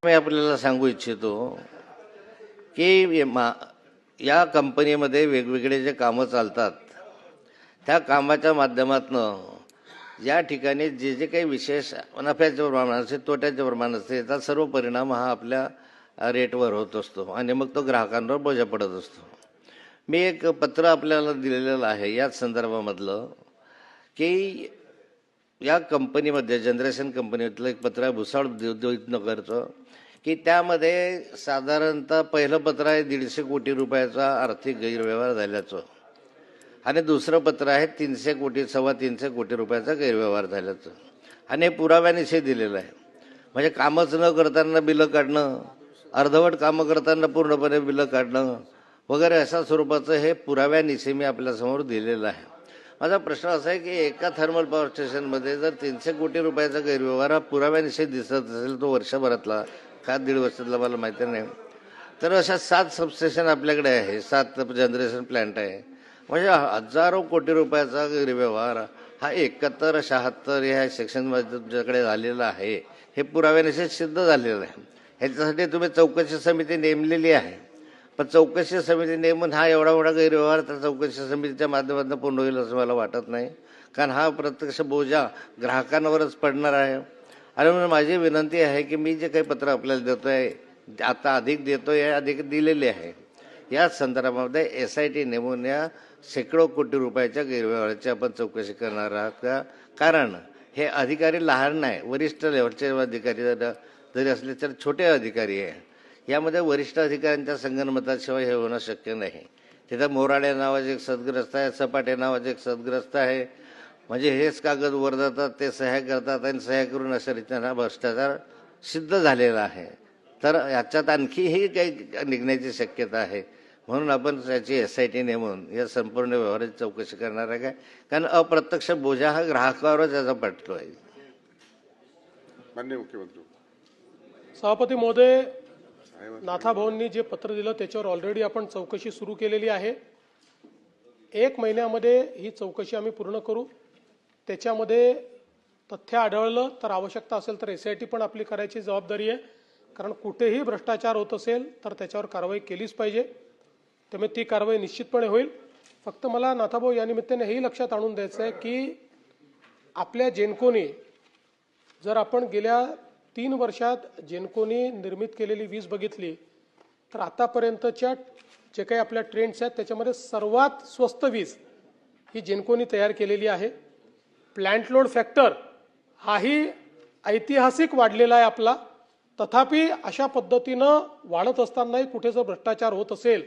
मी आपल्याला सांगू इच्छितो की या कंपनीमध्ये वेगवेगळे जे कामं चालतात त्या कामाच्या माध्यमातून या ठिकाणी जे जे काही विशेष नफ्याचे प्रमाण असते तोट्याचे प्रमाण असते त्याचा सर्व परिणाम हा आपल्या रेटवर होत असतो आणि मग तो ग्राहकांवर बोजा पडत असतो. मी एक पत्र आपल्याला दिलेलं आहे याच संदर्भामधलं की या कंपनीमध्ये जनरेशन कंपनीतलं एक पत्र आहे भुसावळ नगरचं की त्यामध्ये साधारणतः पहिलं पत्र आहे 150 कोटी रुपयाचा आर्थिक गैरव्यवहार झाल्याचं आणि दुसरं पत्र आहे 300 कोटी 350 कोटी रुपयाचा गैरव्यवहार झाल्याचं आणि हे पुराव्यानिशी दिलेलं आहे. म्हणजे कामच न करताना बिलं काढणं, अर्धवट कामं करताना पूर्णपणे बिलं काढणं वगैरे अशा स्वरूपाचं हे पुराव्यानिशी मी आपल्यासमोर दिलेलं आहे. माझा प्रश्न असा आहे की एका थर्मल पॉवर स्टेशनमध्ये जर 300 कोटी रुपयाचा गैरव्यवहार हा पुराव्यानिशी दिसत असेल तो वर्षभरातला का 1.5 वर्षातला मला माहिती नाही, तर अशा 7 सबस्टेशन आपल्याकडे आहे, 7 जनरेशन प्लॅन्ट आहे. म्हणजे हजारो कोटी रुपयाचा गैरव्यवहार हा 71, 76 ह्या सेक्शनमध्ये तुमच्याकडे झालेला आहे. हे पुराव्यानिशी सिद्ध झालेलं आहे. ह्याच्यासाठी तुम्ही चौकशी समिती नेमलेली आहे, पण चौकशी समिती नेमून हा एवढा मोठा गैरव्यवहार त्या चौकशी समितीच्या माध्यमातून पूर्ण होईल असं मला वाटत नाही, कारण हा प्रत्यक्ष बोजा ग्राहकांवरच पडणार आहे. आणि म्हणून माझी विनंती आहे की मी जे काही पत्र आपल्याला देतो आहे आता अधिक देतो आहे, अधिक दिलेले आहे, याच संदर्भामध्ये SIT नेमून या शेकडो कोटी रुपयाच्या गैरव्यवहाराची आपण चौकशी करणार आहात का? कारण हे अधिकारी लहान नाही, वरिष्ठ लेवलचे अधिकारी जरी असले तर छोटे अधिकारी आहे. यामध्ये वरिष्ठ अधिकाऱ्यांच्या संगनमताशिवाय हे होणं शक्य नाही. तिथं मोराडे नावाचे एक सदग्रस्त आहे, सपाटे नावाचे एक सदग्रस्त आहे. म्हणजे हेच कागद वर जातात, ते सह्या करतात आणि सह्या करून अशा रीतीने हा भ्रष्टाचार सिद्ध झालेला आहे. तर याच्यात आणखीही काही निघण्याची शक्यता आहे. म्हणून आपण त्याची SIT नेमून या संपूर्ण व्यवहाराची चौकशी करणार आहे. काय कारण अप्रत्यक्ष बोजा हा ग्राहकावरच याचा पडतो आहे. माननीय मुख्यमंत्री. सभापती महोदय, नाथाभाऊंनी जे पत्र दिलं त्याच्यावर ऑलरेडी आपण चौकशी सुरू केलेली आहे. 1 महिन्यामध्ये ही चौकशी आम्ही पूर्ण करू. त्याच्यामध्ये तथ्य आढळलं तर आवश्यकता असेल तर SIT पण आपली करायची जबाबदारी आहे, कारण कुठेही भ्रष्टाचार होत असेल तर त्याच्यावर कारवाई केलीच पाहिजे. त्यामुळे ती कारवाई निश्चितपणे होईल. फक्त मला नाथाभाऊ या निमित्ताने हेही लक्षात आणून द्यायचं आहे की आपल्या जेन्कोने जर आपण गेल्या 3 वर्षात जेन्कोने निर्मित केलेली वीज बघितली तर आतापर्यंतच्या जे काही आपल्या ट्रेंड्स आहेत त्याच्यामध्ये सर्वात स्वस्त वीज ही जेन्कोने तयार केलेली आहे. प्लांट लोड फॅक्टर हाही ऐतिहासिक वाढलेला आहे आपला. तथापि अशा पद्धतीनं वाढत असतानाही कुठे जर भ्रष्टाचार होत असेल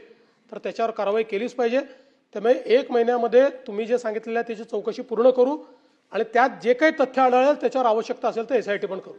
तर त्याच्यावर कारवाई केलीच पाहिजे. त्यामुळे 1 महिन्यामध्ये तुम्ही जे सांगितलेलं आहे त्याची चौकशी पूर्ण करू आणि त्यात जे काही तथ्य आढळेल त्याच्यावर आवश्यकता असेल तर SIT पण करू.